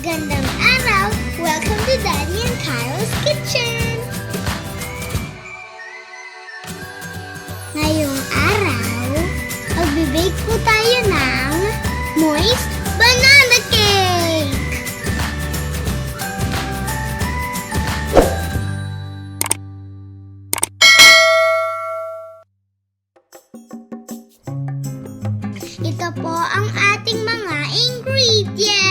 Magandang araw! Welcome to Daddy and Carol's Kitchen! Ngayong araw, magbibake po tayo ng moist banana cake! Ito po ang ating mga ingredients.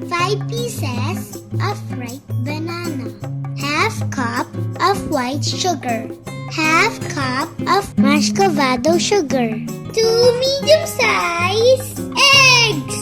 5 pieces of ripe banana. Half cup of white sugar. Half cup of muscovado sugar. 2 medium-sized eggs.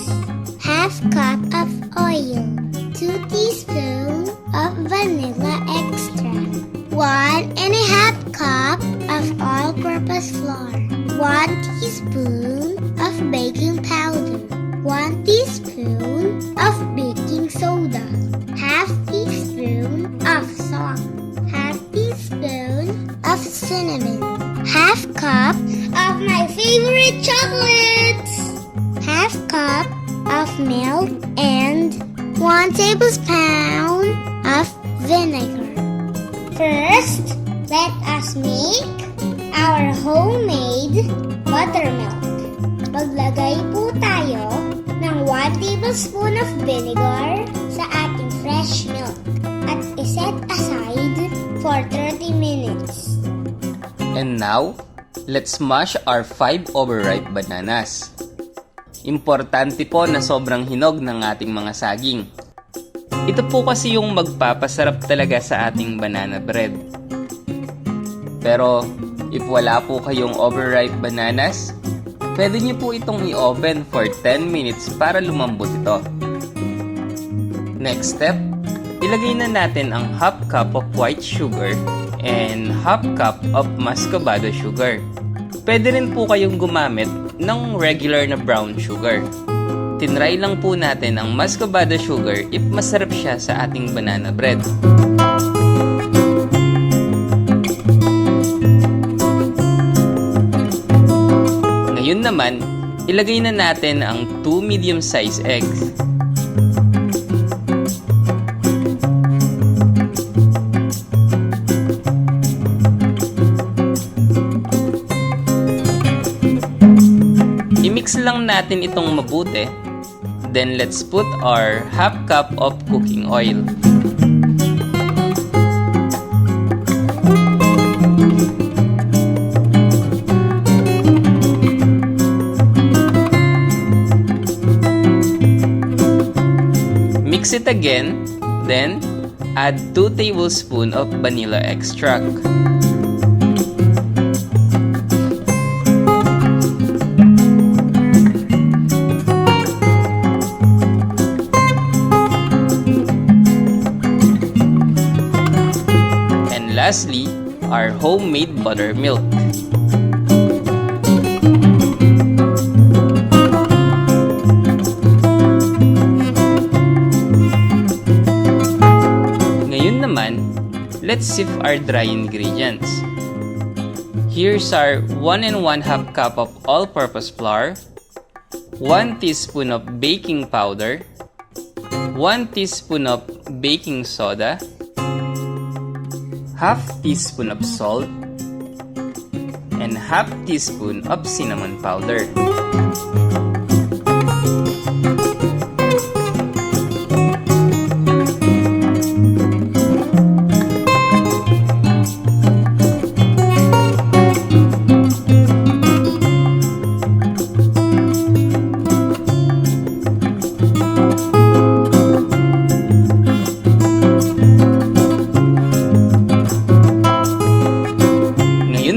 Half cup of oil. 2 teaspoons of vanilla extract. 1.5 cup of all-purpose flour. 1 teaspoon of baking powder. 1 teaspoon of baking soda. Half teaspoon of salt. Half teaspoon of cinnamon. Half cup of my favorite chocolates. Half cup of milk and 1 tablespoon of vinegar. First, let us make our homemade buttermilk. Maglagay po tayo ng 1 tablespoon of vinegar sa ating fresh milk at iset aside for 30 minutes. And now, let's mash our 5 overripe bananas. Importante po na sobrang hinog ng ating mga saging. Ito po kasi yung magpapasarap talaga sa ating banana bread. Pero, if wala po kayong overripe bananas, pwede niyo po itong i-oven for 10 minutes para lumambot ito. Next step, ilagay na natin ang half cup of white sugar and half cup of muscovado sugar. Pwede rin po kayong gumamit ng regular na brown sugar. Tinry lang po natin ang muscovado sugar if masarap siya sa ating banana bread. Ngayon naman, ilagay na natin ang 2 medium-sized eggs. I-mix lang natin itong mabuti. Then let's put our half cup of cooking oil. Mix it again, then add 2 tablespoons of vanilla extract. And lastly, our homemade buttermilk. Let's sift our dry ingredients. Here's our 1 1/2 cup of all-purpose flour, 1 teaspoon of baking powder, 1 teaspoon of baking soda, half teaspoon of salt, and half teaspoon of cinnamon powder.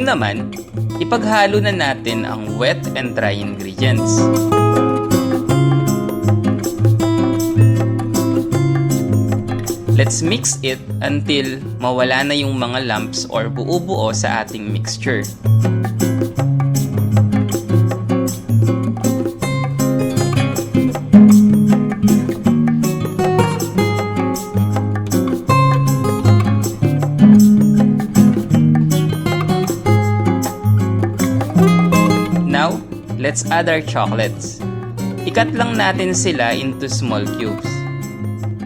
Naman, ipaghalo na natin ang wet and dry ingredients. Let's mix it until mawala na yung mga lumps or buo-buo sa ating mixture. Let's add our chocolates. ikat lang natin sila into small cubes.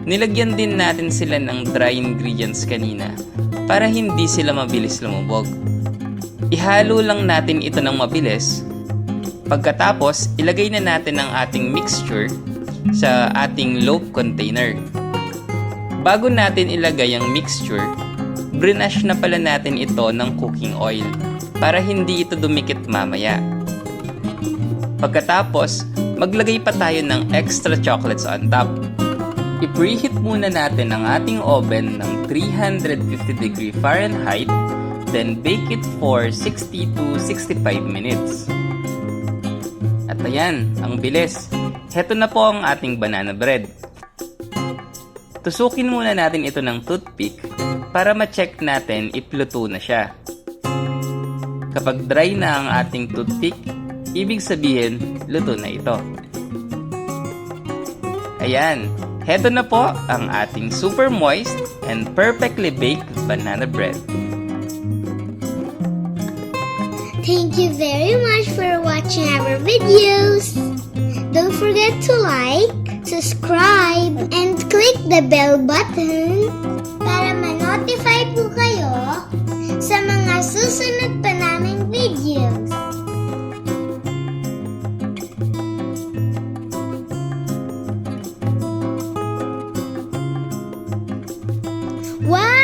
Nilagyan din natin sila ng dry ingredients kanina para hindi sila mabilis lumubog. Ihalo lang natin ito ng mabilis. Pagkatapos, ilagay na natin ang ating mixture sa ating loaf container. Bago natin ilagay ang mixture, brinash na pala natin ito ng cooking oil para hindi ito dumikit mamaya. Pagkatapos, maglagay pa tayo ng extra chocolates on top. I-preheat muna natin ang ating oven ng 350 Farenheit, then bake it for 60 to 65 minutes. At ayan, ang bilis. Heto na po ang ating banana bread. Tusukin muna natin ito ng toothpick para ma-check natin if luto na siya. Kapag dry na ang ating toothpick, ibig sabihin, luto na ito. Ayan, heto na po ang ating super moist and perfectly baked banana bread. Thank you very much for watching our videos. Don't forget to like, subscribe, and click the bell button para ma-notify po kayo sa mga susunod pa naming videos. Wow!